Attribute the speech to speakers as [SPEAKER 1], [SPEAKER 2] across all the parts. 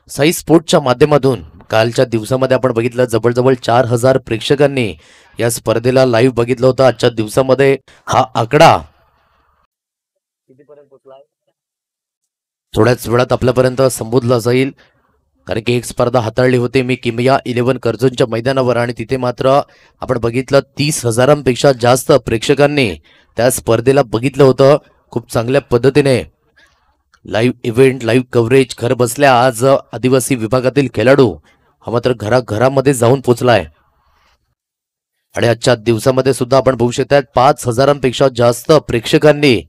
[SPEAKER 1] साई स्पोर्ट्सच्या माध्यमातून कालच्या दिवसामध्ये आपण बघितलं जवळजवळ 4000 प्रेक्षकांनी या स्पर्धेला लाईव्ह बघितलं होतं। आजच्या दिवसामध्ये हा आकडा कितीपर्यंत पोहोचलाय थोड्याच वेळात आपल्यापर्यंत संबोधला जाईल, कारण की एक स्पर्धा हाताळली होती मी किमिया 11 कर्जतच्या मैदानावर आणि तिथे मात्र आपण बघितलं 30,000पेक्षा जास्त प्रेक्षकांनी त्या स्पर्धेला बघितलं होतं। खूप चांगल्या पद्धतीने लाईव्ह इव्हेंट लाईव्ह कव्हरेज घर बसल्या आज आदिवासी विभागातील खेळाडू हा मात्र घराघरामध्ये जाऊन पोहोचलाय आणि आजच्या दिवसामध्ये सुद्धा आपण बघू शकता 5,000पेक्षा जास्त प्रेक्षकांनी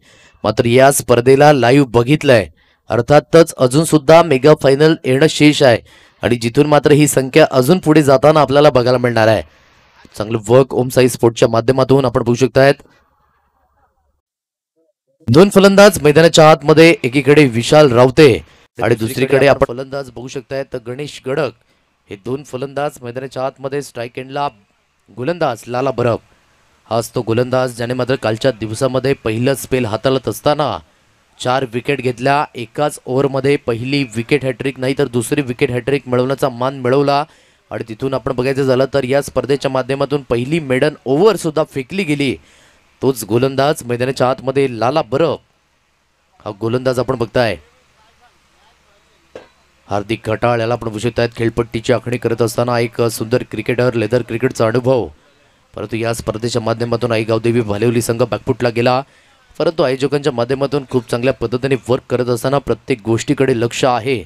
[SPEAKER 1] मात्र या स्पर्धेला लाईव्ह बघितलंय। अर्थातच अजून सुद्धा मेगा फायनल येणं शेष आहे आणि जिथून मात्र ही संख्या अजून पुढे जाताना आपल्याला बघायला मिळणार आहे। चांगलं वर्क ओम साई स्पोर्ट्सच्या माध्यमातून आपण बघू शकतायत दोन फलंदाज मैदानाच्या आतमध्ये, एकीकडे विशाल रावते आणि दुसरीकडे आपण फलंदाज बघू शकतायत गणेश गडक। हे दोन फलंदाज मैदानाच्या आतमध्ये स्ट्राइक एंडला गोलंदाज लाला बरफ हाच तो गोलंदाज ज्याने मात्र कालच्या दिवसामध्ये पहिलं स्पेल हाताळत असताना 4 विकेट घेतल्या। एकाच ओव्हरमध्ये पहिली विकेट हॅट्रिक नाही तर दुसरी विकेट हॅट्रिक मिळवण्याचा मान मिळवला आणि तिथून आपण बघायचं झालं तर या स्पर्धेच्या माध्यमातून पहिली मेडन ओव्हर सुद्धा फेकली गेली। तोच गोलंदाज मैदानाच्या आतमध्ये लाला बरफ हा गोलंदाज आपण बघताय। हार्दिक घटाळ याला आपण बघू शकतायत खेळपट्टीची आखणी करत असताना एक सुंदर क्रिकेटर, लेदर क्रिकेटचा अनुभव, परंतु या स्पर्धेच्या माध्यमातून आई गावदेवी भालेवली संघ बॅकफुटला गेला। परंतु आयोजकांच्या माध्यमातून खूप चांगल्या पद्धतीने वर्क करत असताना प्रत्येक गोष्टीकडे लक्ष आहे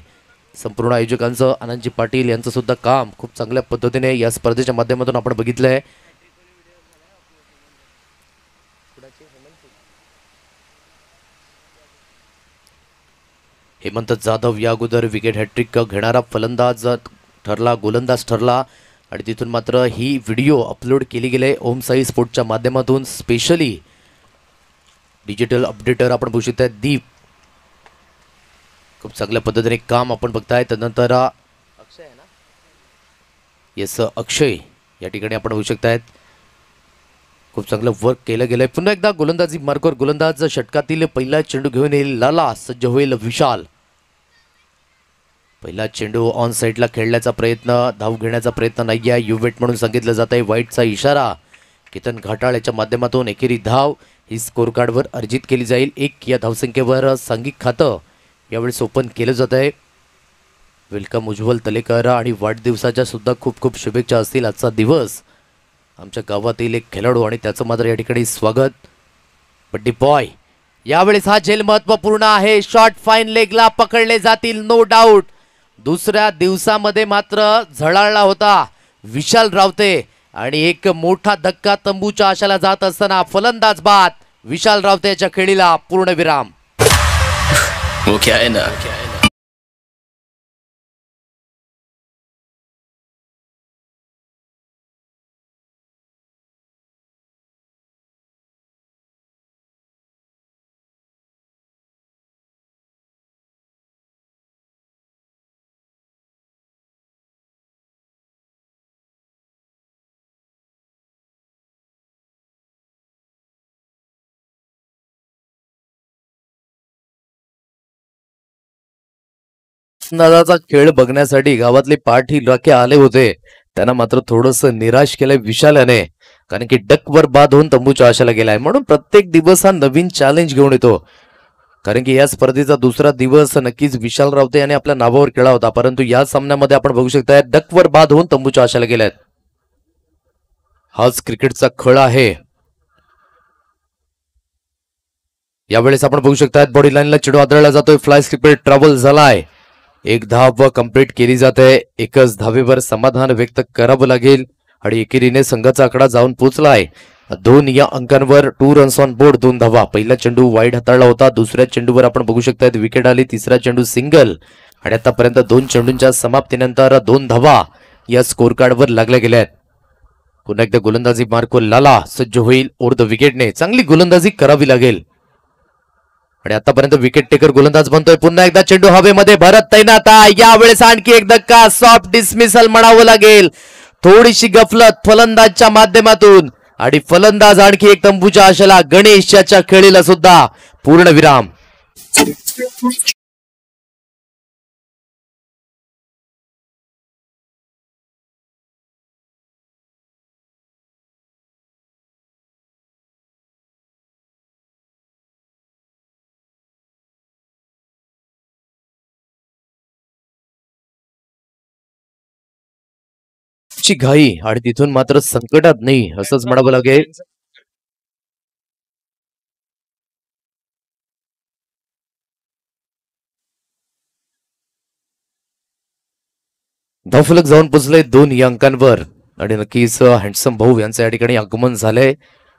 [SPEAKER 1] संपूर्ण आयोजकांचं। आनंदजी पाटील यांचं सुद्धा काम खूप चांगल्या पद्धतीने या स्पर्धेच्या माध्यमातून आपण बघितलंय। हेमंत जाधव या अगोदर विकेट हॅट्रिक घेणारा फलंदाज ठरला, गोलंदाज ठरला आणि तिथून मात्र ही व्हिडिओ अपलोड केली गेली ओम साई स्पोर्ट्सच्या माध्यमातून। स्पेशली डिजिटल अपडेटर आपण बघू शकताय दीप, खूप चांगल्या पद्धतीने काम आपण बघताय। त्यानंतर अक्षय आहे ना, येस अक्षय या ठिकाणी आपण बघू शकतायत खूप चांगलं वर्क केलं गेलंय। पुन्हा एकदा गोलंदाजी मार्कवर गोलंदाज षटकातील पहिला चेंडू घेऊन येईल लाला, सज्ज होईल विशाल। पहिला चेंडू ऑन साइडला खेळण्याचा प्रयत्न, धाव घेण्याचा प्रयत्न नाही आहे, युवेट म्हणून सांगितलं जात आहे, वाईटचा इशारा। केतन घाटाळ याच्या माध्यमातून एकेरी धाव ही स्कोर कार्डवर अर्जित केली जाईल। 1 या धावसंख्येवर सांघिक खातं यावेळेस ओपन केलं जात आहे। वेलकम उज्ज्वल तलेकर आणि वाढदिवसाच्या सुद्धा खूप खूप शुभेच्छा असतील। आजचा दिवस आमच्या गावातील एक खेळाडू आणि त्याचं मात्र या ठिकाणी स्वागत बड्डी बॉय। यावेळेस हा झेल महत्त्वपूर्ण आहे, शॉट फाईन लेगला पकडले जातील नो डाऊट। दुसऱ्या दिवसामध्ये मात्र झळाळला होता विशाल रावते आणि एक मोठा धक्का तंबूच्या आशाला जात असताना फलंदाज बाद विशाल रावतेच्या खेळीला पूर्णविराम।
[SPEAKER 2] वो क्या है ना
[SPEAKER 1] नादाचा खेळ बघण्यासाठी गावातले पाठी राखे आले होते, त्यांना मात्र थोडंसं निराश केलंय विशाल याने, कारण की डकवर बाद होऊन तंबूच्या आशाला गेलाय। म्हणून प्रत्येक दिवस हा नवीन चॅलेंज घेऊन येतो, कारण की या स्पर्धेचा दुसरा दिवस नक्कीच विशाल रावते याने आपल्या नावावर केला होता, परंतु या सामन्यामध्ये आपण बघू शकताय डकवर बाद होऊन तंबूच्या आशाला गेलायत। हाच क्रिकेटचा खेळ आहे। यावेळेस आपण बघू शकताय बॉडी लाईनला चेंडू आदळला जातोय, फ्लाय स्किपर ट्रॅव्हल झालाय, एक धाव कंप्लीट केली जाते। एकच धावेवर समाधान व्यक्त करावं लागेल आणि एकेरीने संघाचा आकडा जाऊन पोहोचलाय 2 या अंकांवर। 2 रन्स ऑन बोर्ड, 2 धावा। पहिला चेंडू वाईड हाताळला होता, दुसऱ्या चेंडूवर आपण बघू शकताय विकेट आली, तिसरा चेंडू सिंगल आणि आतापर्यंत 2 चेंडूंच्या समाप्तीनंतर 2 धावा या स्कोर कार्डवर लागल्या गेल्यात। पुन्हा एकदा गोलंदाजी मार्को लाला सज्ज होईल ओर द विकेटने, चांगली गोलंदाजी करावी लागेल आणि आतापर्यंत विकेट टेकर गोलंदाज बनतोय। पुन्हा एकदा चेंडू हवेमध्ये भरत तैनात आहे, यावेळेस आणखी एक धक्का, सॉफ्ट डिसमिसल म्हणावं लागेल, थोडीशी गफलत फलंदाजच्या माध्यमातून आणि फलंदाज आणखी एक तंबूच्या आशेला गणेश याच्या खेळीला सुद्धा पूर्णविराम। धावांची घाई आणि तिथून मात्र संकटात नाही असंच म्हणावं लागेल. धावफलक जाऊन पोचले 2 या अंकांवर आणि नक्कीच हँडसम भाऊ यांचं या ठिकाणी आगमन झालंय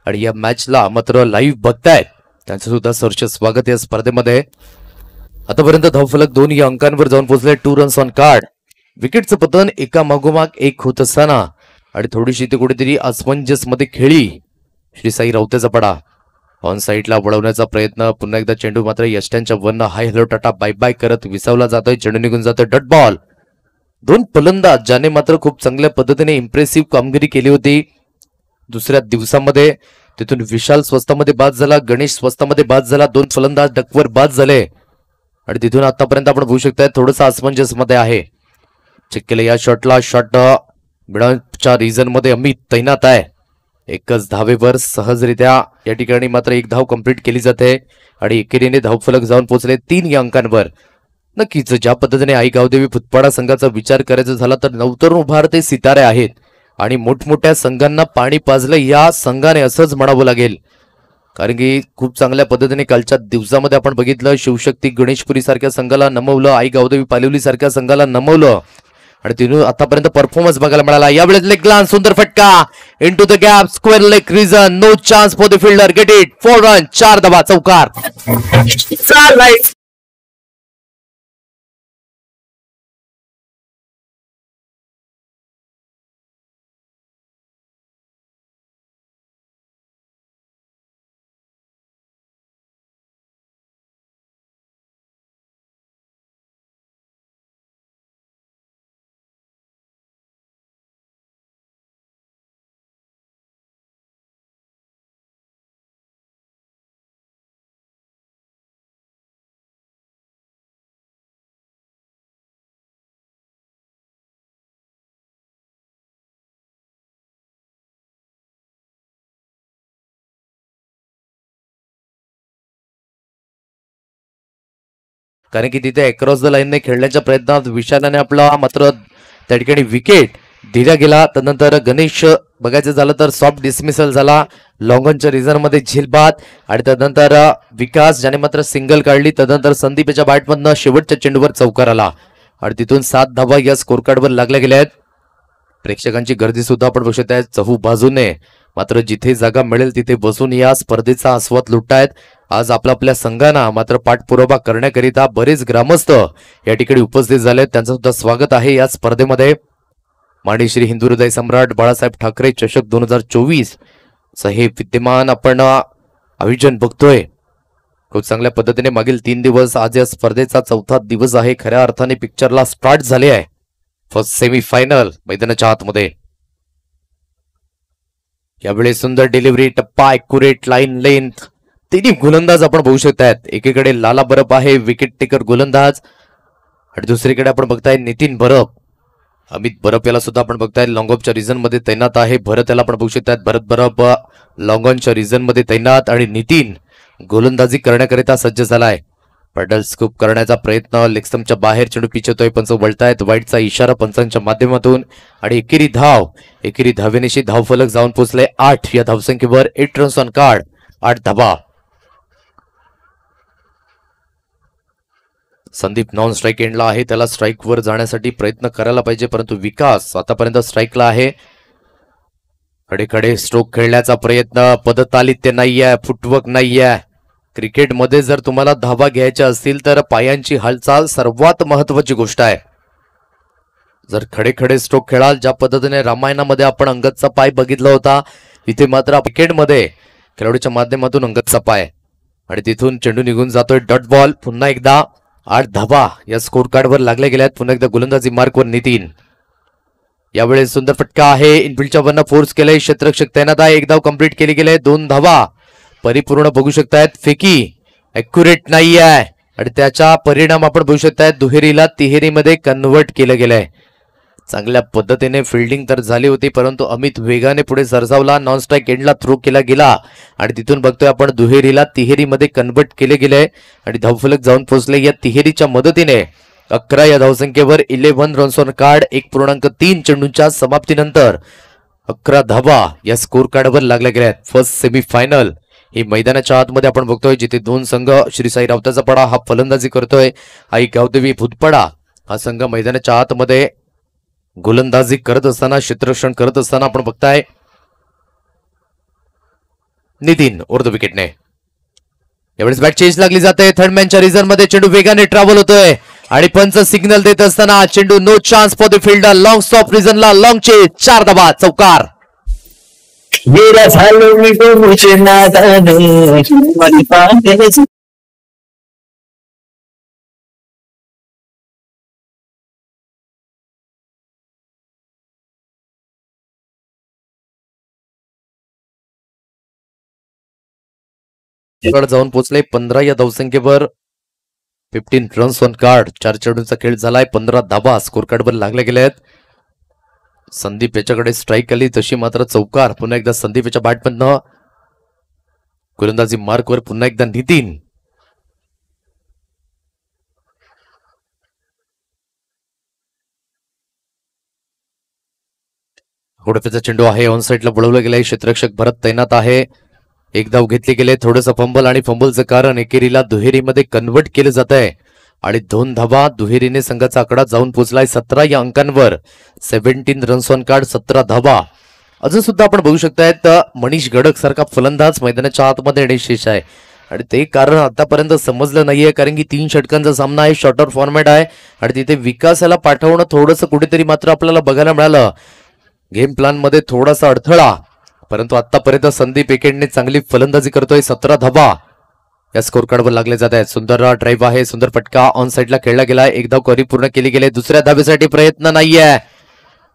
[SPEAKER 1] आणि या मॅचला मात्र लाईव्ह बघतायत त्यांचं सुद्धा सहर्ष स्वागत या स्पर्धेमध्ये. आतापर्यंत धावफलक 2 या अंकांवर जाऊन पोहोचले. 2 रन्स ऑन कार्ड. विकेटचं पतन एका मागोमाग एक होत असताना आणि थोडीशी ती कुठेतरी असमंजस मध्ये खेळी श्री साई राऊतेचा पडा ऑन साईडला वळवण्याचा प्रयत्न. पुन्हा एकदा चेंडू मात्र यष्ट्यांच्या वरनं hi hello tata bye bye करत विसावला जातोय. चेंडू निघून जातोय डॉट बॉल. 2 फलंदाज ज्याने मात्र खूप चांगल्या पद्धतीने इम्प्रेसिव्ह कामगिरी केली होती दुसऱ्या दिवसामध्ये. तिथून विशाल स्वस्तामध्ये बाद झाला, गणेश स्वस्तामध्ये बाद झाला. 2 फलंदाज डकवर बाद झाले आणि तिथून आतापर्यंत आपण बघू शकताय थोडंसं असमंजस मध्ये आहे. चेक केलं या शॉटला. शॉट मिडच्या रिजन मध्ये अमित तैनात आहे. एकच धावेवर सहजरित्या या ठिकाणी मात्र 1 धाव कंप्लीट केली जाते आणि एकेरीने धावफलक जाऊन पोहोचले 3 या अंकांवर. नक्कीच ज्या पद्धतीने आई गावदेवी फुटपाडा संघाचा विचार करायचा झाला तर नवतरुण उभारते सितारे आहेत आणि मोठमोठ्या संघांना पाणी पाजलं या संघाने असंच म्हणावं लागेल. कारण की खूप चांगल्या पद्धतीने कालच्या दिवसामध्ये आपण बघितलं शिवशक्ती गणेशपुरी सारख्या संघाला नमवलं, आई गावदेवी पालिवली सारख्या संघाला नमवलं आणि तिथून आतापर्यंत परफॉर्मन्स बघायला मिळाला. यावेळेस लेग ग्लान्स सुंदर फटका into the gap square leg region no chance for the fielder get it 4 run 4 धावा चौकार. कारण की तिथे अक्रॉस द लाईनने खेळण्याच्या प्रयत्नात विशालाने आपला मात्र त्या ठिकाणी विकेट दिला गेला. त्यानंतर गणेश बघायचं झालं तर सॉफ्ट डिसमिसल झाला लॉंगॉनच्या रिझन मध्ये झिलबाद आणि त्यानंतर विकास ज्याने मात्र सिंगल काढली. त्यानंतर संदीपच्या बॅटमधनं शेवटच्या चेंडूवर चौकार आला आणि तिथून 7 धावा या स्कोर कार्डवर लागल्या गेल्या आहेत. प्रेक्षकांची गर्दी सुद्धा आपण बघू शकताय चहू बाजूने. मात्र जिथे जागा मिळेल तिथे बसून या स्पर्धेचा आस्वाद लुटतायत. आज आपल्या संघांना मात्र पाठपुरावा करण्याकरिता बरेच ग्रामस्थ या ठिकाणी उपस्थित झाले. त्यांचं सुद्धा स्वागत आहे या स्पर्धेमध्ये. मांडी श्री हिंदू हृदय सम्राट बाळासाहेब ठाकरे चषक 2024 हे विद्यमान आपण आयोजन बघतोय. खूप चांगल्या पद्धतीने मागील 3 दिवस आज या स्पर्धेचा 4था दिवस आहे. खऱ्या अर्थाने पिक्चरला स्टार्ट झाले आहे. फर्स्ट सेमीफायनल मैदानाच्या आतमध्ये. यावेळी सुंदर डिलिव्हरी टप्पा ॲक्युरेट लाईन लेंथ. 3 गोलंदाज आपण बघू शकतायत. एकीकडे लाला बरप आहे विकेट टेकर गोलंदाज आणि दुसरीकडे आपण बघताय नितीन बरप. अमित बरप याला सुद्धा आपण बघताय लॉंगॉनच्या रिजन मध्ये तैनात आहे. भरत याला आपण बघू शकतायत भरत बरप लॉंगॉनच्या रिजन मध्ये तैनात आणि नितीन गोलंदाजी करण्याकरिता सज्ज झालाय. पॅडल स्कूप करण्याचा प्रयत्न लेगस्टंपच्या बाहेर चेंडू पिचवतोय. पंच वळतायत. वाईटचा इशारा पंचांच्या माध्यमातून आणि एकेरी धावेनिशी धावफलक जाऊन पोहोचले 8 या धावसंख्येवर. 8 रन्स ऑन कार्ड 8 धावा. संदीप नॉन स्ट्राईक एंडला आहे. त्याला स्ट्राईक वर जाण्यासाठी प्रयत्न करायला पाहिजे परंतु विकास आतापर्यंत स्ट्राईकला आहे. खडे स्ट्रोक खेळण्याचा प्रयत्न. पदतालित्य नाहीये, फुटवर्क नाहीये. क्रिकेटमध्ये जर तुम्हाला धावा घ्यायच्या असतील तर पायांची हालचाल सर्वात महत्वाची गोष्ट आहे. जर खडे स्ट्रोक खेळाल ज्या पद्धतीने रामायणामध्ये आपण अंगदचा पाय बघितला होता इथे मात्र क्रिकेटमध्ये खेळाडूच्या माध्यमातून अंगदचा पाय आणि तिथून चेंडू निघून जातोय डॉट बॉल. पुन्हा एकदा 8 धावा या स्कोर कार्डवर लागल्या गेल्यात. पुन्हा एकदा गोलंदाजी मार्कवर नितीन. यावेळेस सुंदर फटका आहे. इनफिल्डच्या वरनं फोर्स केलंय. क्षेत्ररक्षक तैनात आहे. 1 धाव कंप्लीट केली गेले. 2 धावा परिपूर्ण बघू शकतायत. फेकी ॲक्युरेट नाही आहे आणि त्याचा परिणाम आपण बघू शकतायत दुहेरीला तिहेरीमध्ये कन्व्हर्ट केलं गेलंय. चांगल्या पद्धतीने फिल्डिंग तर झाली होती परंतु अमित वेगाने पुढे सरसावला. नॉन स्ट्राईक एंडला थ्रो केला गेला आणि तिथून बघतोय आपण दुहेरीला तिहेरीमध्ये कन्व्हर्ट केले गेले आणि धावफलक जाऊन पोहोचले. या तिहेरीच्या मदतीने 11 या धावसंख्येवर 11 रन्स ऑन कार्ड. 1.3 चेंडूंच्या समाप्तीनंतर 11 धावा या स्कोर कार्डवर लागल्या गेल्या. फर्स्ट सेमीफायनल ही मैदानाच्या आतमध्ये आपण बघतोय, जिथे दोन संघ, श्री साई राऊताचा पडा हा फलंदाजी करतोय, आई गावदेवी भूतपडा हा संघ मैदानाच्या आतमध्ये गोलंदाजी करत असताना, क्षेत्ररक्षण करत असताना आपण बघताय. नितीन ओव्हर द विकेटने यावेळेस बॅट चेंज लागली जाते. थर्ड मॅनच्या रिझन मध्ये चेंडू वेगाने ट्रॅव्हल होतोय आणि पंच सिग्नल देत असताना चेंडू no chance for the fielder. Long stop रिझनला लॉंग चेज, 4 धावा, चौकार.
[SPEAKER 3] मेरा झालो मी तो मुझे नादान माझी पाहते
[SPEAKER 1] जाऊन पोहोचले. 15 या धावसंख्येवर 15 रन्स ऑन कार्ड. 4 चेंडूंचा खेळ झालाय. 15 धावा स्कोर कार्डवर लागले गेले आहेत. संदीप याच्याकडे स्ट्राईक आली तशी मात्र चौकार. पुन्हा एकदा संदीप याच्या बॅटमधनं गोलंदाजी मार्कवर पुन्हा एकदा नितीन. गोडफेचा चेंडू आहे, ऑन साईडला वळवलं गेलंय. क्षेत्ररक्षक भरत तैनात आहे. एक धाव घेतली गेले. थोडंसं फंबल आणि फंबलचं कारण एकेरीला दुहेरीमध्ये कन्वर्ट केलं जात आहे आणि 2 धावा. दुहेरीने संघाचा आकडा जाऊन पोहोचलाय 17 या अंकांवर. 17 रन्स ऑन कार्ड, 17 धावा. अजून सुद्धा आपण बघू शकतायत मनीष गडक सारखा फलंदाज मैदानाच्या आतमध्ये येणे शेष आहे आणि ते कारण आतापर्यंत समजलं नाहीये, कारण की 3 षटकांचा सामना आहे, शॉर्टर फॉर्मॅट आहे आणि तिथे विकासाला पाठवणं थोडंसं कुठेतरी मात्र आपल्याला बघायला मिळालं. गेम प्लॅन मध्ये थोडासा अडथळा, परंतु आतापर्यंत संदीप एकेडने चांगली फलंदाजी करतोय. 17 धावा या स्कोर कार्डवर लागले जात आहेत. सुंदर ड्राईव्ह आहे, सुंदर फटका ऑन साईडला खेळला गेलाय. एक धाव करी पूर्ण केली गेली. दुसऱ्या धावेसाठी प्रयत्न नाहीये.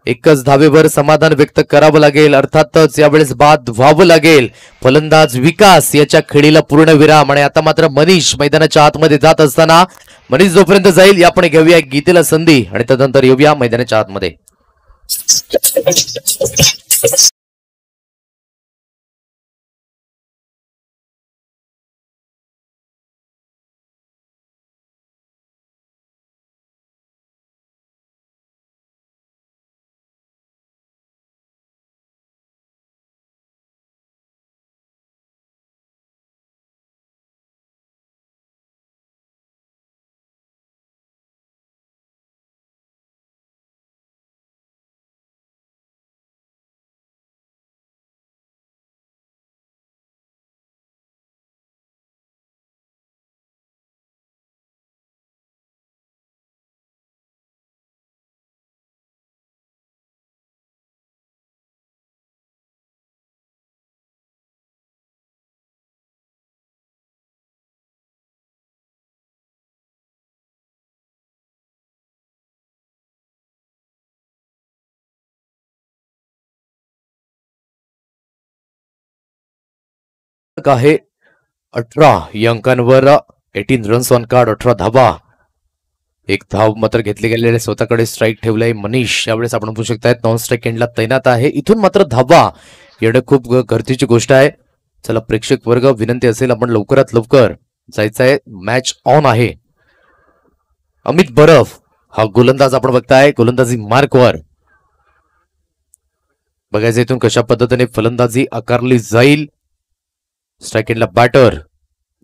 [SPEAKER 1] एकच धावेवर समाधान व्यक्त करावं लागेल. अर्थातच यावेळेस बाद व्हावं लागेल. फलंदाज विकास याच्या खेळीला पूर्ण विराम आणि आता मात्र मनीष मैदानाच्या आतमध्ये जात असताना, मनीष जोपर्यंत जाईल आपण घेऊया गीतेला संधी आणि त्यानंतर येऊया मैदानाच्या आतमध्ये. आहे 18 या अंकांवर 18 रन्स ऑन कार्ड, 18 धावा. एक धाव मात्र घेतली गेलेले. स्वतःकडे स्ट्राईक ठेवलंय मनीष. यावेळेस आपण बघू शकताय नॉन स्ट्राईक एंडला तैनात आहे. इथून मात्र धावा येणं खूप गरजेची गोष्ट आहे. चला प्रेक्षक वर्ग, विनंती असेल आपण लवकरात लवकर जायचंय. मॅच ऑन आहे. अमित बरफ हा गोलंदाज आपण बघताय गोलंदाजी मार्कवर. बघायचं इथून कशा पद्धतीने फलंदाजी आकारली जाईल. स्ट्राईक एंडला बॅटर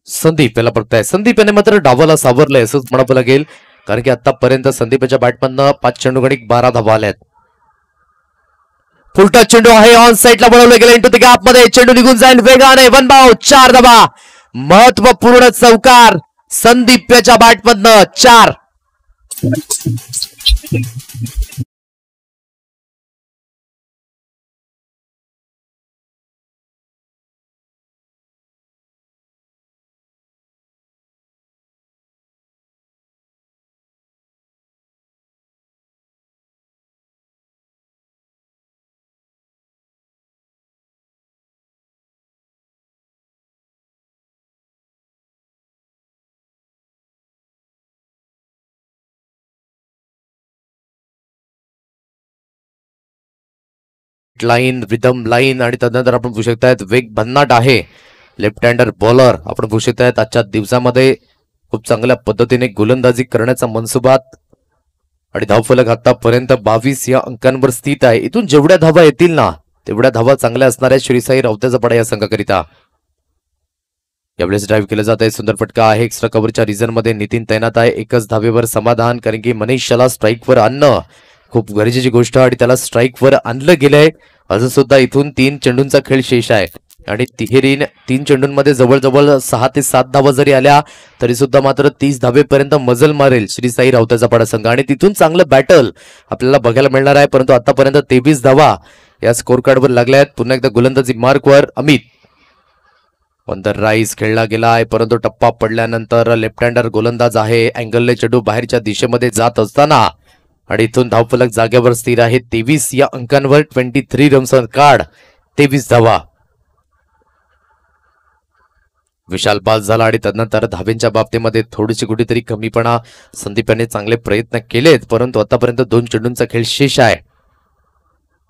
[SPEAKER 1] संदीप याला बघताय. संदीप याने मात्र डावाला सावरलंय असंच म्हणावं लागेल, कारण की आतापर्यंत संदीपच्या बॅटमधनं 5 चेंडू गणिक 12 धावा आल्यात. फुलटा चेंडू आहे, ऑन साईडला वळवलं गेलं इंटू द गॅप मध्ये. चेंडू निघून जाईल वेगाने. 1 बाव, 4 धावा. महत्वपूर्ण चौकार संदीप याच्या बॅटमधनं. 4. लाईन, रिदम लाईन आणि त्यानंतर आपण बघू शकतायत वेग भन्नाट आहे. लेफ्ट हँडर बॉलर आपण बघू शकतायत आजच्या दिवसामध्ये खूप चांगल्या पद्धतीने गोलंदाजी करण्याचा मनसुबात आणि धावफलक आतापर्यंत 22 या अंकांवर स्थित आहे. इथून जेवढ्या धावा येतील ना तेवढ्या धावा चांगल्या असणाऱ्या श्रीसाई रावतेचा पडा या संघाकरिता. यावेळेस ड्राईव्ह केलं जात आहे. सुंदर फटका आहे. एक्स्ट्रा कव्हरच्या रिझन मध्ये नितीन तैनात आहे. एकच धावेवर समाधान, कारण की मनीषला स्ट्राईकवर आणणं खूप गरजेची गोष्ट आणि त्याला स्ट्राईकवर आणलं गेलंय. अजून सुद्धा इथून 3 चेंडूंचा खेळ शेष आहे आणि तिहेरीन 3 चेंडूंमध्ये जवळजवळ 6 ते 7 धावा जरी आल्या तरी सुद्धा मात्र 30 धावेपर्यंत मजल मारेल श्रीसाई रावतेचा पडा संघ आणि तिथून चांगलं बॅटल आपल्याला बघायला मिळणार आहे. परंतु आतापर्यंत 23 धावा या स्कोर कार्डवर लागल्या आहेत. पुन्हा एकदा गोलंदाजी मार्कवर अमित. ऑन द राईज खेळला गेला आहे, परंतु टप्पा पडल्यानंतर लेफ्ट हँडर गोलंदाज आहे. अँगलने चेंडू बाहेरच्या दिशेमध्ये जात असताना आणि इथून धावफलक जागेवर स्थिर आहे. 23 या अंकांवर 23 रन्स कार्ड, 23 धावा. विशाल पास झाला आणि त्यानंतर धावेंच्या बाबतीमध्ये थोडीशी कुठेतरी कमीपणा. संदीप यांनी चांगले प्रयत्न केलेत, परंतु आतापर्यंत 2 चेंडूंचा खेळ शेष आहे.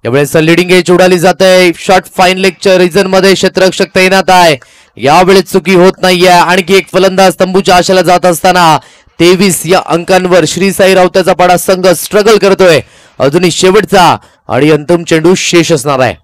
[SPEAKER 1] यावेळेस लिडिंग एज उडाली जाते. शॉट फाईन लेगच्या रिजन मध्ये क्षेत्ररक्षक तैनात आहे. यावेळेस चुकी होत नाहीये. आणखी एक फलंदाज तंबूच्या आशेला जात असताना 23 या अंकांवर श्रीसाई रावतेचा पाडा संघ स्ट्रगल करतोय. अजूनही शेवटचा आणि अंतिम चेंडू शेष असणार आहे.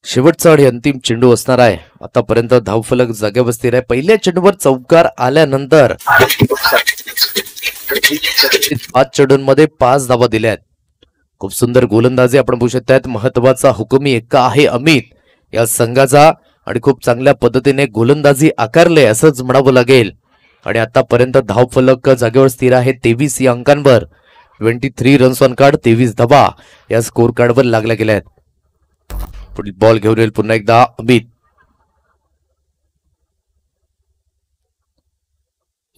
[SPEAKER 1] शेवटचा आणि अंतिम चेंडू असणार आहे. आतापर्यंत धावफलक जागेवर स्थिर आहे. पहिल्या चेंडूवर चौकार आल्यानंतर 5 चेंडूंमध्ये 5 धावा दिल्या आहेत. खूप सुंदर गोलंदाजी आपण बघू शकतात. महत्वाचा हुकुमी एक्का आहे अमित या संघाचा आणि खूप चांगल्या पद्धतीने गोलंदाजी आकारले असंच म्हणावं लागेल. आणि आतापर्यंत धावफलक जागेवर स्थिर आहे 23 या अंकांवर. 23 रन्स ऑन कार्ड, 23 धावा या स्कोर कार्डवर लागल्या गेल्या आहेत. पुढील बॉल घेऊन येईल पुन्हा एकदा अमित.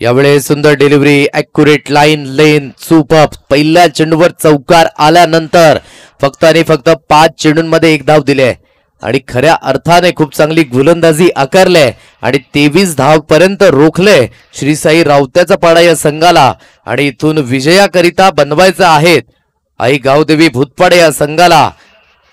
[SPEAKER 1] यावेळेस सुंदर डिलिव्हरी, ॲक्युरेट लाईन लेन, सुपर. पहिल्या चेंडूवर चौकार आल्यानंतर फक्त आणि फक्त 5 चेंडूंमध्ये 1 धाव दिली आहे आणि खऱ्या अर्थाने खूप चांगली गोलंदाजी आकारले आणि 23 धाव पर्यंत रोखले श्रीसाई रावतेचा पाडा या संघाला. आणि इथून विजयाकरिता बनवायचा आहेत आई गावदेवी भूतपाडे या संघाला.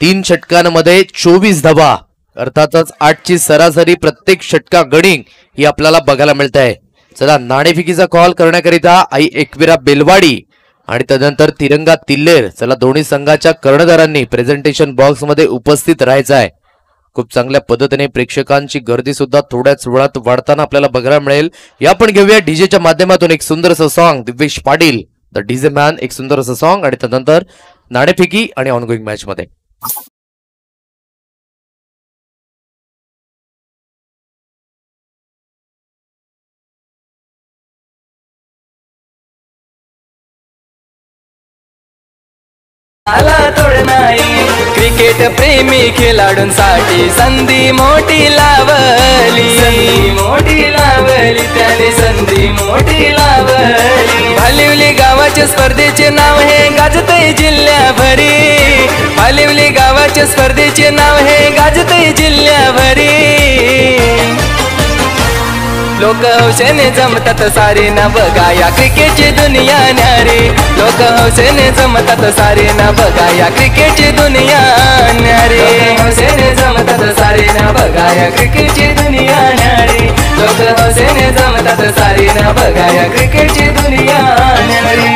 [SPEAKER 1] 3 षटकांमध्ये 24 धावा, अर्थातच 8ची सरासरी प्रत्येक षटका गडिंग ही आपल्याला बघायला मिळते आहे. चला नाणेफेकीचा कॉल करण्याकरिता आई एकविरा बेलवाडी आणि त्यानंतर तिरंगा तिल्लेर. चला दोन्ही संघाच्या कर्णधारांनी प्रेझेंटेशन बॉक्स मध्ये उपस्थित राहायचं आहे. खूप चांगल्या पद्धतीने प्रेक्षकांची गर्दी सुद्धा थोड्याच वेळात वाढताना आपल्याला बघायला मिळेल. या पण घेऊया डीजेच्या माध्यमातून एक सुंदर असं song. Divyesh Patil the DJ man, एक सुंदर असं सॉन्ग आणि त्यानंतर नाणेफेकी आणि ऑनगोईंग मॅच मध्ये.
[SPEAKER 4] आला तोड नाही क्रिकेट प्रेमी खेळाडूंसाठी संधी मोठी लावली, संधी मोठी लावली, त्याने संधी मोठी लावली. भालिवली गावाच्या स्पर्धेचे नाव हे गाजतय जिल्ह्याभरी, भालिवली गावाच्या स्पर्धेचे नाव हे गाजतय जिल्ह्याभरी. लोक हौसेने जमतात सारे ना बघा या क्रिकेटची दुनिया न्यारी, लोक हौसेने जमतात सारे ना बघा या क्रिकेटची दुनिया न्यारी, हौसेने जमतात सारे ना बघा या क्रिकेटची दुनिया न्यारी, लोक हौसेने जमतात सारे ना बघा या क्रिकेटची दुनिया न्यारी.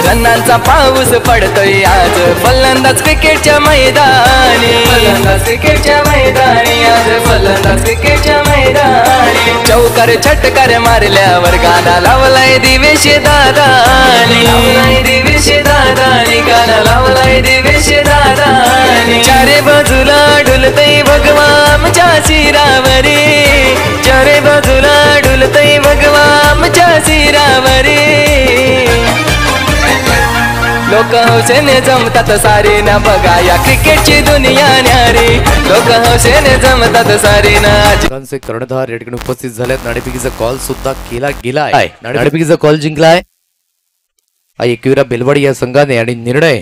[SPEAKER 4] रन्नांचा पाऊस पडतोय आज फलंदाज क्रिकेटच्या मैदानी, फलंदाज क्रिकेटच्या मैदानी, आज फलंदाज क्रिकेटच्या मैदानी. चौकार छटकार मारल्यावर गाणा लावलाय दिवेश दादानी, लावलाय दिवेश दादानी, गाणा लावलाय दिवेश दादानी. चारे बाजूला डुलतय भगवा आमच्या शिरावरी, चारे बाजूला डुलतय भगवा आमच्या शिरावरी. लोक हौसेने जमतात सारे ना बघा या क्रिकेटची दुनिया न्यारी लोक हौसेने जमतात सारे ना
[SPEAKER 1] कर्णधार या ठिकाणी उपस्थित झालेत नाणेफेकीचा कॉल सुद्धा केला गेलाय नाणेफेकीचा कॉल जिंकलाय एकविरा बेलवाडी या संघाने आणि निर्णय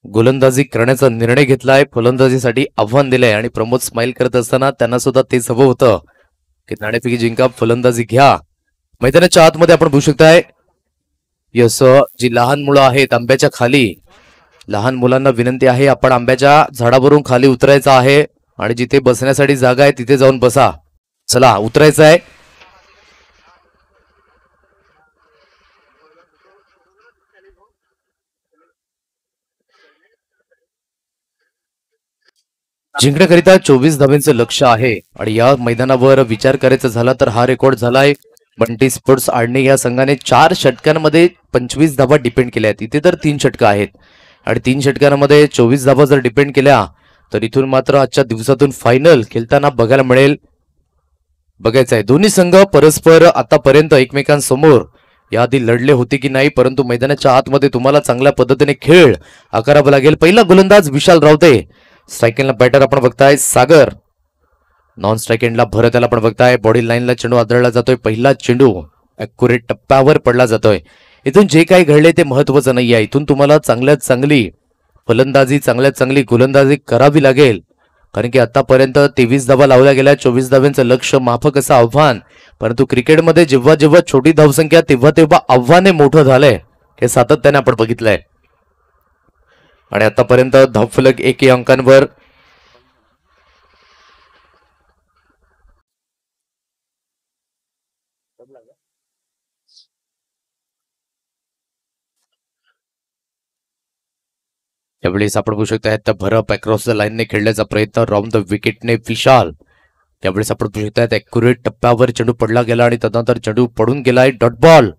[SPEAKER 1] गोलंदाजी करण्याचा निर्णय घेतलाय फलंदाजीसाठी आव्हान दिलंय आणि प्रमोद स्माइल करत असताना त्यांना सुद्धा तेच हवं होतं की नाणेफेकी जिंका फलंदाजी घ्या मैदानाच्या आतमध्ये आपण बघू शकताय यस जी लहान मुलं आहेत आंब्याच्या खाली लहान मुलांना विनंती आहे आपण आंब्याच्या झाडावरून खाली उतरायचं आहे आणि जिथे बसण्यासाठी जागा आहे तिथे जाऊन बसा चला उतरायचं आहे जिंकण्याकरिता 24 धावांचं लक्ष आहे आणि या मैदानावर विचार करायचा झाला तर हा रेकॉर्ड झालाय बंटी स्पोर्ट्स आडणे या संघाने 4 षटकांमध्ये 25 धावा डिपेंड केल्या आहेत इथे तर 3 षटकं आहेत आणि 3 षटकांमध्ये 24 धावा जर डिपेंड केल्या तर इथून मात्र आजच्या दिवसातून फायनल खेळताना बघायला मिळेल बघायचं आहे दोन्ही संघ परस्पर आतापर्यंत एकमेकांसमोर याआधी लढले होते की नाही परंतु मैदानाच्या आतमध्ये तुम्हाला चांगल्या पद्धतीने खेळ आकारावा लागेल पहिला गोलंदाज विशाल रावते स्ट्राइक एंडला बॅटर आपण बघताय सागर नॉन स्ट्राइक एंडला भरत याला आपण बघताय बॉडी लाईनला चेंडू आदळला जातोय पहिला चेंडू ॲक्युरेट टप्प्यावर पडला जातोय इथून जे काही घडले ते महत्वाचं नाही आहे इथून तुम्हाला चांगल्यात चांगली फलंदाजी चांगल्यात चांगली गोलंदाजी करावी लागेल कारण की आतापर्यंत 23 धावा लावल्या गेल्या 24 धावांचं लक्ष माफक असं आव्हान परंतु क्रिकेटमध्ये जेव्हा जेव्हा छोटी धावसंख्या तेव्हा तेव्हा आव्हाने मोठं झालंय हे सातत्याने आपण बघितलंय आणि आतापर्यंत धावफलक 1 अंकांवर यावेळेस आपण बघू शकता त्या भरप अक्रॉस द लाईनने खेळण्याचा प्रयत्न राऊंड द विकेटने विशाल त्यावेळेस आपण बघू शकता ॲक्युरेट टप्प्यावर चेंडू पडला गेला आणि त्यानंतर चेंडू पडून गेलाय डॉट बॉल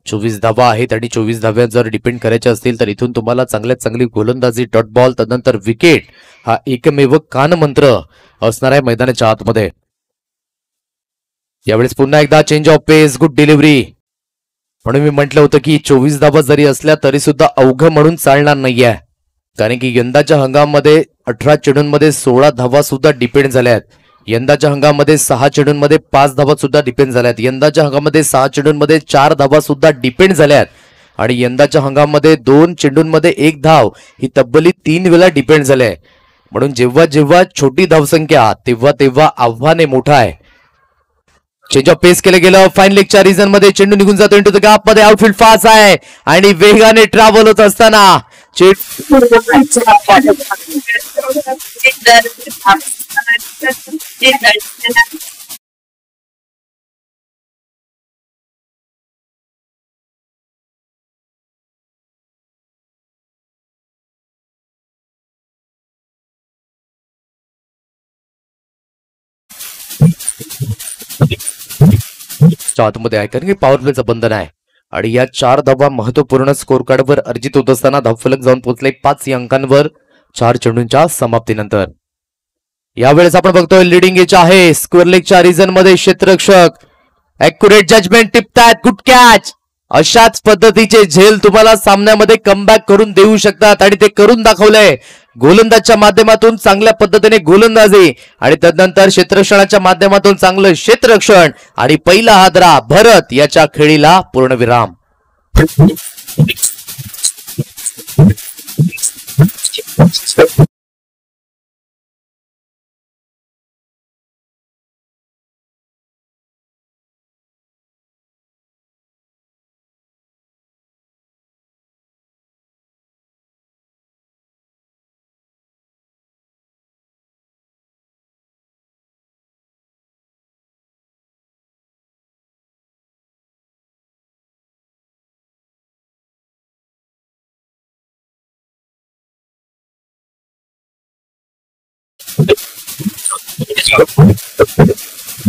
[SPEAKER 1] 24 धावा आहेत आणि 24 धाव्या जर डिपेंड करायच्या असतील तर इथून तुम्हाला चांगल्यात चांगली गोलंदाजी डॉट बॉल त्यानंतर विकेट हा एकमेव कान मंत्र असणार आहे मैदानाच्या आतमध्ये यावेळेस पुन्हा एकदा change of pace good delivery म्हणून मी म्हटलं होतं की 24 धावा जरी असल्या तरी सुद्धा अवघ म्हणून चालणार नाहीये कारण की यंदाच्या हंगामामध्ये 18 चेंडूंमध्ये 16 धावा सुद्धा डिपेंड झाल्या आहेत यंदाच्या हंगामामध्ये 6 चेंडूंमध्ये 5 धावा सुद्धा डिपेंड झाल्यात यंदाच्या हंगामामध्ये 6 चेंडूंमध्ये 4 धावा सुद्धा डिपेंड झाल्यात आणि यंदाच्या हंगामामध्ये 2 चेंडूंमध्ये 1 धाव ही तब्बली 3 वेळा डिपेंड झाले म्हणून जेव्हा जेव्हा छोटी धावसंख्या तेव्हा तेव्हा आव्हाने मोठा आहे चेंज ऑफ पेस केलं गेलं फाईन लेगच्या रिजन मध्ये चेंडू निघून जातो इंटू द गॅप मध्ये आउटफील्ड फास्ट आहे आणि वेगाने ट्रॅव्हल होत असताना आतमध्ये आहे कारण की पॉवर प्लेचं बंधन आहे आणि या 4 धावा महत्वपूर्ण स्कोर कार्डवर अर्जित होत असताना धावफलक जाऊन पोहोचले 5 अंकांवर 4 चेंडूंच्या समाप्तीनंतर यावेळेस आपण बघतोय लिडिंग एच आहे स्क्वेअर लेगच्या रिजन मध्ये क्षेत्ररक्षक ॲक्युरेट जजमेंट टिपतायत गुड कॅच अशाच पद्धतीचे झेल तुम्हाला सामन्यामध्ये कमबॅक करून देऊ शकतात आणि ते करून दाखवलंय गोलंदाजच्या माध्यमातून चांगल्या पद्धतीने गोलंदाजी आणि त्यानंतर क्षेत्ररक्षणाच्या माध्यमातून चांगलं क्षेत्ररक्षण आणि पहिला हादरा भरत याच्या खेळीला पूर्णविराम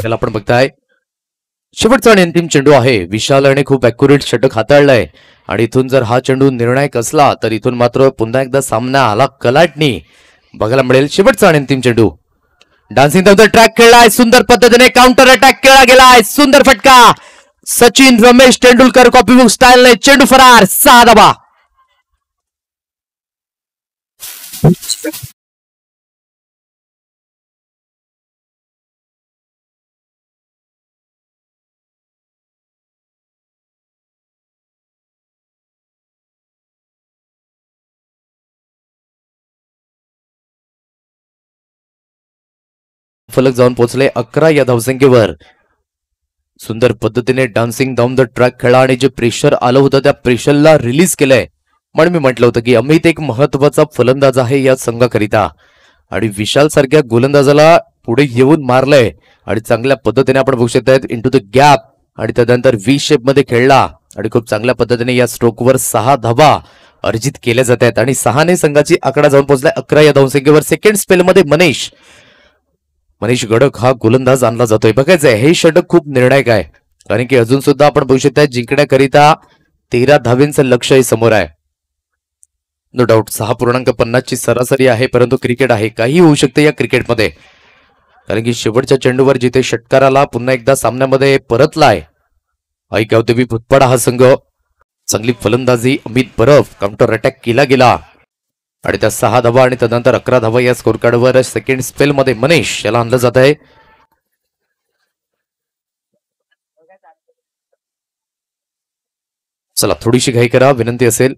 [SPEAKER 1] त्याला आपण बघताय शेवटचा आणि अंतिम चेंडू आहे विशालने खूप ॲक्युरेट षटक हाताळलंय आणि इथून जर हा चेंडू निर्णायक असला तर इथून मात्र पुन्हा एकदा सामना आला कलाटणी बघायला मिळेल शेवटचा आणि अंतिम चेंडू डान्सिंग ट्रॅक खेळलाय सुंदर पद्धतीने काउंटर अटॅक केला गेलाय सुंदर फटका सचिन रमेश तेंडुलकर कॉपीबुक स्टाईलने चेंडू फरार 6 धावा. फलक जाऊन पोहोचले 11 या धावसंख्येवर. सुंदर पद्धतीने डान्सिंग डाऊन द ट्रॅक खेळा आणि जे प्रेशर आलं होतं त्या प्रेशरला रिलीज केलंय. म्हणून मी म्हटलं होतं की अमित एक महत्वाचा फलंदाज आहे या संघाकरिता आणि विशाल सारख्या गोलंदाजाला पुढे येऊन मारलंय आणि चांगल्या पद्धतीने आपण बघू शकतायत इंटू द गॅप आणि त्यानंतर व्ही शेप मध्ये खेळला आणि खूप चांगल्या पद्धतीने या स्ट्रोकवर 6 धावा अर्जित केल्या जात आहेत आणि 6 ने संघाची आकडा जाऊन पोहोचलाय 11 या धावसंख्येवर. सेकंड स्पेल मध्ये मनीष गडक हा गोलंदाज आणला जातोय. बघायचंय हे षटक खूप निर्णायक आहे कारण की अजून सुद्धा आपण बघू शकता जिंकण्याकरिता 13 धावेंचं लक्ष्य समोर आहे. नो डाऊट 6.50 ची सरासरी आहे परंतु क्रिकेट आहे काही होऊ शकते या क्रिकेटमध्ये कारण की शेवटच्या चेंडूवर जिथे षटकाराला पुन्हा एकदा सामन्यामध्ये परतलाय आई गावदेवी भुतपाडा हा संघ. चांगली फलंदाजी अमित बरफ काउंटर अटॅक केला गेला आणि त्या 6 धावा आणि त्यानंतर 11 धावा या स्कोर कार्डवर सेकंड स्पेल मध्ये मनीष याला आणलं जात आहे. चला थोडीशी घाई करा विनंती असेल.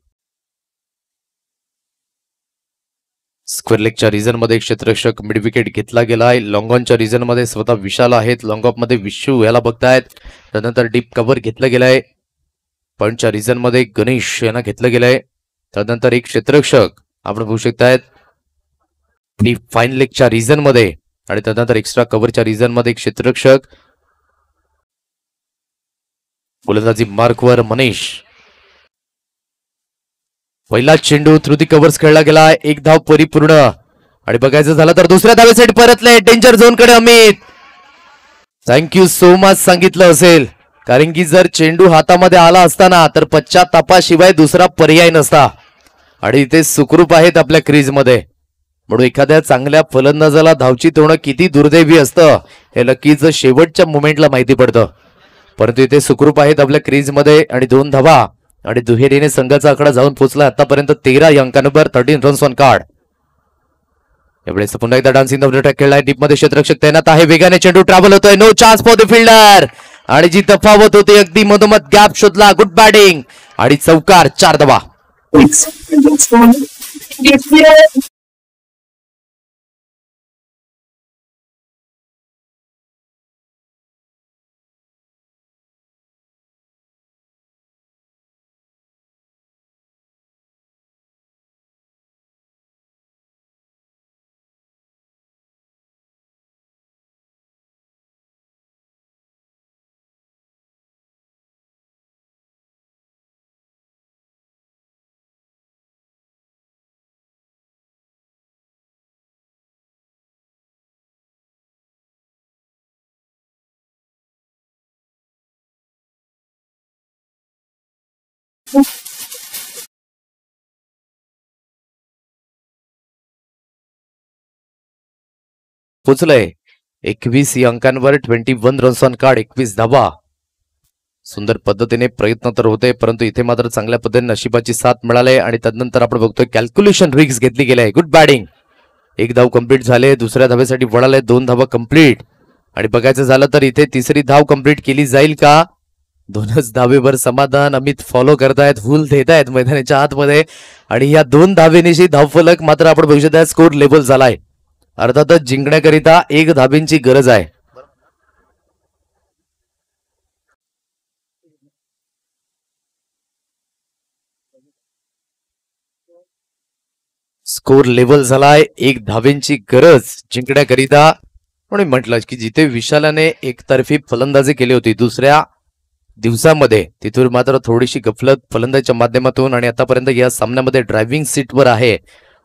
[SPEAKER 1] स्क्वेअर लेगच्या रिजन मध्ये क्षेत्ररक्षक मिड विकेट घेतला गेलाय. लॉंग ऑनच्या रिजन मध्ये स्वतः विशाल आहेत. लॉंग ऑफ मध्ये विशू याला बघतायत. त्यानंतर डीप कव्हर घेतलं गेलाय. पॉइंटच्या रिजन मध्ये गणेश यांना घेतलं गेलंय. त्यानंतर एक क्षेत्ररक्षक आपण बघू शकतायत फाईन लेगच्या रिजन मध्ये आणि त्यानंतर एक्स्ट्रा कव्हरच्या रिजन मध्ये एक क्षेत्ररक्षक. गोलंदाजी मार्कवर मनीष. पहिला चेंडू थ्रू दी कव्हर्स खेळला गेला. 1 धाव परिपूर्ण आणि बघायचं झालं तर दुसऱ्या धावेसाठी परतले डेंजर झोन कडे अमित. थँक्यू सो मच सांगितलं असेल कारण की जर चेंडू हातामध्ये आला असताना तर पश्चातापाशिवाय दुसरा पर्याय नसता आणि इथे सुखरूप आहेत आपल्या क्रीज मध्ये. म्हणून एखाद्या चांगल्या फलंदाजाला धावचीत होणं किती दुर्दैवी असतं हे नक्कीच शेवटच्या मोमेंटला माहिती पडतं परंतु इथे सुखरूप आहेत आपल्या क्रीज मध्ये आणि 2 धावा आणि दुहेरीने संघाचा आकडा जाऊन पोहोचला आतापर्यंत 13 या अंकांवर 13 रन्स ऑन कार्ड. यावेळेस पुन्हा एकदा डान्सिंग द अटॅक खेळलाय. डीप मध्ये क्षेत्ररक्षक तैनात आहे. वेगाने चेंडू ट्रॅव्हल होतोय. No chance for the fielder आणि जी तफावत होती अगदी मधोमध गॅप शोधला. गुड बॅटिंग आणि चौकार 4 धावा. पोचलंय 21 या अंकांवर 21 रन्स ऑन कार्ड 21 धावा. सुंदर पद्धतीने प्रयत्न तर होते परंतु इथे मात्र चांगल्या पद्धतीने नशिबाची साथ मिळाली आणि त्यानंतर आपण बघतोय कॅल्क्युलेशन रिक्स घेतली गेली. Good batting. 1 धाव कंप्लीट झाले. दुसऱ्या धावेसाठी वळाले. 2 धावा कंप्लीट आणि बघायचं झालं तर इथे तिसरी धाव कंप्लीट केली जाईल का. 2च धावेवर समाधान अमित फॉलो करतायत. हुल देत आहेत मैदानाच्या आतमध्ये आणि या 2 धावेनिशी धावफलक मात्र आपण बघू शकता स्कोर लेबल झालाय. अर्थातच जिंकण्याकरिता 1 धावेंची गरज आहे. स्कोर लेवल झालाय. 1 धावेंची गरज जिंकण्याकरिता. म्हणून म्हटलं की जिथे विशालाने एकतर्फी फलंदाजी केली होती दुसऱ्या दिवसामध्ये तिथून मात्र थोडीशी गफलत फलंदाजीच्या माध्यमातून आणि आतापर्यंत या सामन्यामध्ये ड्रायव्हिंग सीटवर आहे.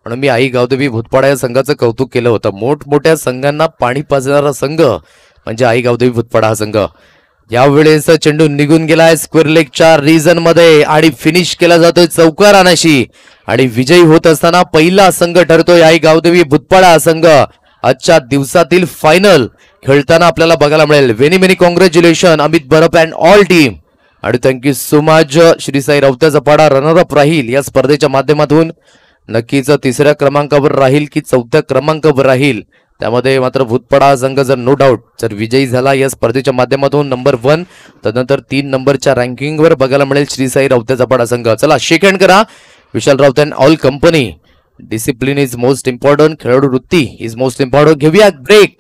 [SPEAKER 1] म्हणून मी आई गावदेवी भुतपाडा या संघाचं कौतुक केलं होतं. मोठमोठ्या संघांना पाणी पाजणारा संघ म्हणजे आई गावदेवी भुतपाडा हा संघ. यावेळेस चेंडू निघून गेलाय स्क्वेअर लेगच्या रिजन मध्ये आणि फिनिश केला जातोय चौकारानाशी आणि विजयी होत असताना पहिला संघ ठरतोय आई गावदेवी भुतपाडा हा संघ आजच्या दिवसातील फायनल खेळताना आपल्याला बघायला मिळेल. Very many congratulation Amit Barap and all team. आणि thank you so much. Shri Sai रवत्याचा पाडा रनरअप राहील या स्पर्धेच्या माध्यमातून. नक्कीच तिसऱ्या क्रमांकावर राहील की चौथ्या क्रमांकावर राहील त्यामध्ये मात्र भूतपाडा संघ जर नो डाऊट जर विजयी झाला या स्पर्धेच्या माध्यमातून नंबर 1 तदनंतर 3 नंबरच्या रँकिंगवर बघायला मिळेल श्री साई रवत्याचा पाडा संघ. चला शेक हँड करा. Vishal Raut and all company. Discipline is most important. खेळाडू वृत्ती इज मोस्ट इम्पॉर्टंट. घेऊया ब्रेक